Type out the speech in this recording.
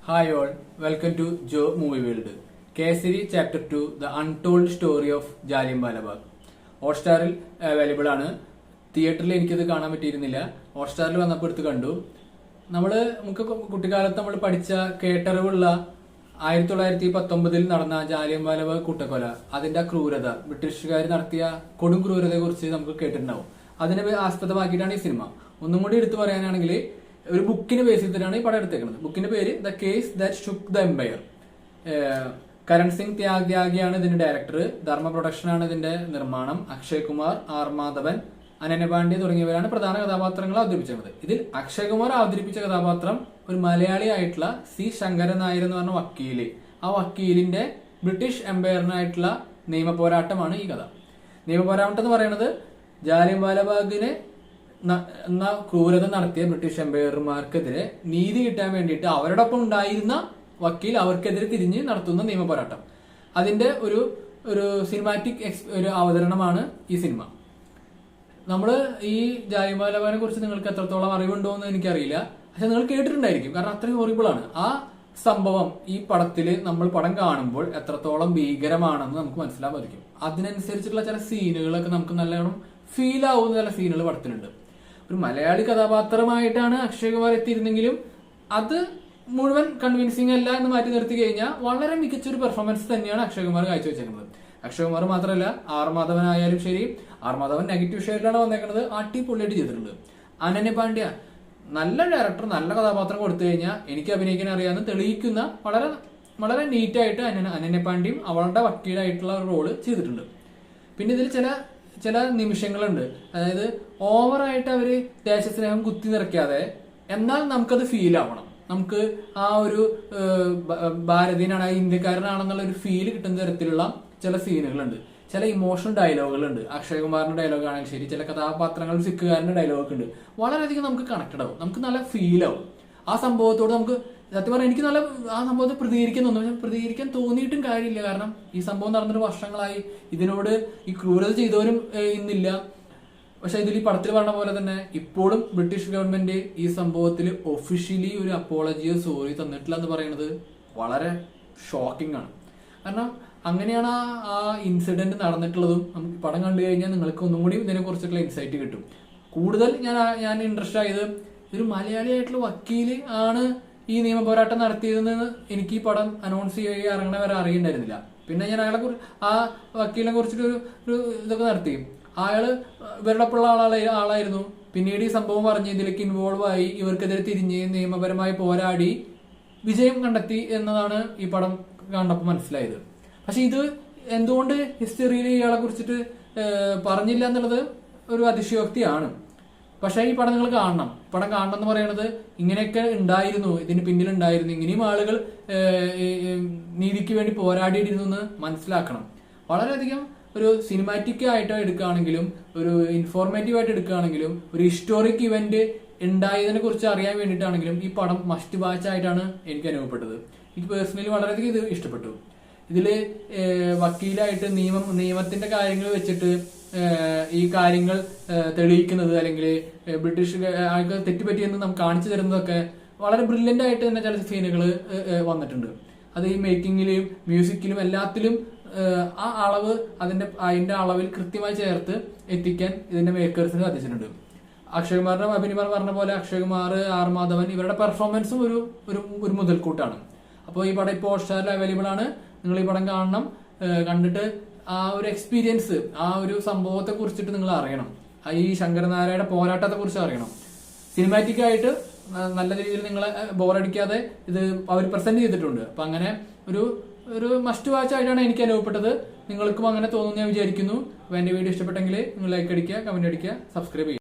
Hi all, welcome to Joe Movie World. Kesari Chapter 2, The Untold Story of Jallianwala Bagh. ഹോട്ട്സ്റ്റാറിൽ available ആണ്. തിയേറ്ററിൽ എനിക്കത് കാണാൻ പറ്റിയിരുന്നില്ല. ഹോട്ട്സ്റ്റാറിൽ വന്നപ്പോൾ എടുത്ത് കണ്ടു. നമുക്ക് കുട്ടിക്കാലത്ത് നമ്മൾ പഠിച്ച കേട്ടറിവുള്ള 1919 നടന്ന ജാലിയൻവാല ബാഗ് കൂട്ടക്കൊല, അതിന്റെ ക്രൂരത, ബ്രിട്ടീഷുകാർ നടത്തിയ കൊടും ക്രൂരതയെ കുറിച്ച് നമുക്ക് കേട്ടിട്ടുണ്ടാവും. അതിനെ ആസ്പദമാക്കിയിട്ടാണ് ഈ സിനിമ. ഒന്നും കൂടി എടുത്തു പറയാനാണെങ്കിൽ ഒരു ബുക്കിന് ബേസ് ചെയ്തിട്ടാണ് ഈ പടം എടുത്തേക്കുന്നത്. ബുക്കിന്റെ പേര് the case that shook the empire. Karan Singh ത്യാഗിയാണ് ഇതിന്റെ ഡയറക്ടർ. ധർമ്മ പ്രൊഡക്ഷൻ ആണ് ഇതിന്റെ നിർമ്മാണം. അക്ഷയ് കുമാർ, ആർ മാധവൻ, അനന്യ പാണ്ഡ്യ തുടങ്ങിയവരാണ് പ്രധാന കഥാപാത്രങ്ങൾ അവതരിപ്പിച്ചത്. ഇതിൽ അക്ഷയ് കുമാർ അവതരിപ്പിച്ച കഥാപാത്രം ഒരു മലയാളി ആയിട്ടുള്ള സി ശങ്കരൻ നായർ എന്ന് പറഞ്ഞ വക്കീല്. ആ വക്കീലിന്റെ ബ്രിട്ടീഷ് എംപയറിനായിട്ടുള്ള നിയമ പോരാട്ടമാണ് ഈ കഥ. നിയമ പോരാട്ടം എന്ന് പറയുന്നത് ജാലിയൻവാല ബാഗിന് എന്ന ക്രൂരത നടത്തിയ ബ്രിട്ടീഷ് എംപയർമാർക്കെതിരെ നീതി കിട്ടാൻ വേണ്ടിയിട്ട് അവരുടെ ഒപ്പം ഉണ്ടായിരുന്ന വക്കീൽ അവർക്കെതിരെ തിരിഞ്ഞ് നടത്തുന്ന നിയമ പോരാട്ടം. അതിന്റെ ഒരു സിനിമാറ്റിക് ഒരു അവതരണമാണ് ഈ സിനിമ. നമ്മൾ ഈ ജാലിയൻവാല ബാഗിനെ കുറിച്ച് നിങ്ങൾക്ക് എത്രത്തോളം അറിവുണ്ടോ എന്ന് എനിക്കറിയില്ല. പക്ഷെ നിങ്ങൾ കേട്ടിട്ടുണ്ടായിരിക്കും, കാരണം അത്രയും ഹൊറിബിൾ ആണ് ആ സംഭവം. ഈ പടത്തില് നമ്മൾ പടം കാണുമ്പോൾ എത്രത്തോളം ഭീകരമാണെന്ന് നമുക്ക് മനസ്സിലാൻ സാധിക്കും. അതിനനുസരിച്ചുള്ള ചില സീനുകളൊക്കെ നമുക്ക് നല്ലോണം ഫീൽ ആവുന്ന ചില സീനുകൾ പടത്തിലുണ്ട്. ഒരു മലയാളി കഥാപാത്രമായിട്ടാണ് അക്ഷയ് കുമാർ എത്തിയിരുന്നെങ്കിലും അത് മുഴുവൻ കൺവിൻസിംഗ് അല്ല എന്ന് മാറ്റി നിർത്തി കഴിഞ്ഞാൽ വളരെ മികച്ചൊരു പെർഫോമൻസ് തന്നെയാണ് അക്ഷയ് കുമാർ കാഴ്ചവെച്ചേക്കുന്നത്. അക്ഷയ് കുമാർ മാത്രമല്ല, ആർ മാധവൻ ആയാലും ശരി. ആർ മാധവൻ നെഗറ്റീവ് ഷെയ്ഡിലാണ് വന്നേക്കുന്നത്, അടിപൊളിയായിട്ട് ചെയ്തിട്ടുണ്ട്. അനന്യ പാണ്ഡ്യ നല്ല ഡയറക്ടർ, നല്ല കഥാപാത്രം കൊടുത്തു കഴിഞ്ഞാൽ എനിക്ക് അഭിനയിക്കാൻ അറിയാമെന്ന് തെളിയിക്കുന്ന വളരെ വളരെ നീറ്റായിട്ട് അനന്യ പാണ്ഡ്യയും അവളുടെ വക്കീലായിട്ടുള്ള ഒരു റോള് ചെയ്തിട്ടുണ്ട്. പിന്നെ ഇതിൽ ചില നിമിഷങ്ങളുണ്ട്, അതായത് ഓവറായിട്ട് അവര് ദേശസ്നേഹം കുത്തി നിറയ്ക്കാതെ എന്നാൽ നമുക്കത് ഫീൽ ആവണം. നമുക്ക് ആ ഒരു ഭാരതീയനാണ്, ഇന്ത്യക്കാരനാണെന്നുള്ള ഒരു ഫീല് കിട്ടുന്ന തരത്തിലുള്ള ചില സീനുകളുണ്ട്. ചില ഇമോഷണൽ ഡയലോഗുകളുണ്ട്. അക്ഷയ് കുമാറിന്റെ ഡയലോഗ് ആണെങ്കിൽ ശരി, ചില കഥാപാത്രങ്ങൾ സിക്കുകാരന്റെ ഡയലോഗ് ഉണ്ട്. വളരെയധികം നമുക്ക് കണക്റ്റഡ് ആവും, നമുക്ക് നല്ല ഫീൽ ആവും ആ സംഭവത്തോട്. നമുക്ക് സത്യം പറഞ്ഞാൽ എനിക്ക് നല്ല ആ സംഭവത്തെ പ്രതികരിക്കാൻ തോന്നും. പക്ഷെ പ്രതികരിക്കാൻ തോന്നിയിട്ടും കാര്യമില്ല, കാരണം ഈ സംഭവം നടന്നിട്ട് വർഷങ്ങളായി. ഇതിനോട് ഈ ക്രൂരത ചെയ്തവരും ഇന്നില്ല. പക്ഷെ ഇതിൽ ഈ പടത്തിൽ പറഞ്ഞ പോലെ തന്നെ ഇപ്പോഴും ബ്രിട്ടീഷ് ഗവൺമെന്റ് ഈ സംഭവത്തിൽ ഒഫീഷ്യലി ഒരു അപ്പോളജിയോ സോറി തന്നിട്ടില്ല എന്ന് പറയുന്നത് വളരെ ഷോക്കിംഗ് ആണ്. കാരണം അങ്ങനെയാണ് ആ ഇൻസിഡന്റ് നടന്നിട്ടുള്ളതും. നമുക്ക് പടം കണ്ടു കഴിഞ്ഞാൽ നിങ്ങൾക്ക് ഒന്നും കൂടി ഇതിനെ കുറിച്ചിട്ടുള്ള ഇൻസൈറ്റ് കിട്ടും. കൂടുതൽ ഞാൻ ഇൻട്രസ്റ്റ് ആയത് ഒരു മലയാളി ആയിട്ടുള്ള വക്കീല് ആണ് ഈ നിയമ പോരാട്ടം നടത്തിയതെന്ന് എനിക്ക് ഈ പടം അനൗൺസ് ചെയ്യുകയും ഇറങ്ങണ വരെ അറിയണ്ടായിരുന്നില്ല. പിന്നെ ഞാൻ ആ വക്കീലിനെ കുറിച്ചിട്ട് ഒരു ഇതൊക്കെ നടത്തി. അയാള് ഇവരുടെ ഒപ്പമുള്ള ആളായിരുന്നു. പിന്നീട് ഈ സംഭവം പറഞ്ഞ് ഇതിലേക്ക് ഇൻവോൾവ് ആയി, ഇവർക്കെതിരെ തിരിഞ്ഞ് നിയമപരമായി പോരാടി വിജയം കണ്ടെത്തി എന്നതാണ് ഈ പടം കണ്ടപ്പോൾ മനസ്സിലായത്. പക്ഷെ ഇത് എന്തുകൊണ്ട് ഹിസ്റ്ററിയിൽ ഇയാളെ കുറിച്ചിട്ട് പറഞ്ഞില്ല എന്നുള്ളത് ഒരു അതിശയോക്തിയാണ്. പക്ഷെ ഈ പടം നിങ്ങൾ കാണണം. പടം കാണണം എന്ന് പറയുന്നത് ഇങ്ങനെയൊക്കെ ഉണ്ടായിരുന്നു, ഇതിന് പിന്നിലുണ്ടായിരുന്നു, ഇങ്ങനെയും ആളുകൾ നീതിക്ക് വേണ്ടി പോരാടിയിരുന്നു എന്ന് മനസ്സിലാക്കണം. വളരെയധികം ഒരു സിനിമാറ്റിക് ആയിട്ട് എടുക്കുകയാണെങ്കിലും ഒരു ഇൻഫോർമേറ്റീവ് ആയിട്ട് എടുക്കുകയാണെങ്കിലും ഒരു ഹിസ്റ്റോറിക് ഇവന്റ് ഉണ്ടായതിനെ കുറിച്ച് അറിയാൻ വേണ്ടിയിട്ടാണെങ്കിലും ഈ പടം മസ്റ്റ് വാച്ച് ആയിട്ടാണ് എനിക്ക് അനുഭവപ്പെട്ടത്. എനിക്ക് പേഴ്സണലി വളരെയധികം ഇത് ഇഷ്ടപ്പെട്ടു. ഇതില് വക്കീലായിട്ട് നിയമത്തിന്റെ കാര്യങ്ങൾ വെച്ചിട്ട് ഈ കാര്യങ്ങൾ തെളിയിക്കുന്നത്, അല്ലെങ്കിൽ ബ്രിട്ടീഷ് ആൾക്ക് തെറ്റുപറ്റിയെന്ന് നമുക്ക് കാണിച്ചു തരുന്നതൊക്കെ വളരെ ബ്രില്യന്റ് ആയിട്ട് തന്നെ ചില സീനുകൾ വന്നിട്ടുണ്ട്. അത് ഈ മേക്കിങ്ങിലും മ്യൂസിക്കിലും എല്ലാത്തിലും ആ അളവ് അതിന്റെ അളവിൽ കൃത്യമായി ചേർത്ത് എത്തിക്കാൻ ഇതിന്റെ മേക്കേഴ്സിന് സാധിച്ചിട്ടുണ്ട്. അക്ഷയ് കുമാറിന്റെ അഭിനയം പറഞ്ഞ പോലെ അക്ഷയ് കുമാർ, ആർ മാധവൻ ഇവരുടെ പെർഫോമൻസും ഒരു മുതൽക്കൂട്ടാണ്. അപ്പോൾ ഈ പടം ഇപ്പോൾ ഹോട്ട്സ്റ്റാറിൽ അവൈലബിൾ ആണ്. നിങ്ങൾ ഈ പടം കാണണം. കണ്ടിട്ട് ആ ഒരു എക്സ്പീരിയൻസ്, ആ ഒരു സംഭവത്തെ കുറിച്ചിട്ട് നിങ്ങൾ അറിയണം. ഈ ശങ്കരനാരായണ പോരാട്ടത്തെ കുറിച്ച് അറിയണം. സിനിമാറ്റിക് ആയിട്ട് നല്ല രീതിയിൽ നിങ്ങളെ ബോറടിക്കാതെ ഇത് അവർ പ്രസന്റ് ചെയ്തിട്ടുണ്ട്. അപ്പൊ അങ്ങനെ ഒരു മസ്റ്റ് വാച്ച് ആയിട്ടാണ് എനിക്ക് അനുഭവപ്പെട്ടത്. നിങ്ങൾക്കും അങ്ങനെ തോന്നുന്നു ഞാൻ വിചാരിക്കുന്നു. എന്റെ വീഡിയോ ഇഷ്ടപ്പെട്ടെങ്കിൽ നിങ്ങൾ ലൈക്ക് അടിക്കുക, കമന്റ് അടിക്കുക, സബ്സ്ക്രൈബ് ചെയ്യുക.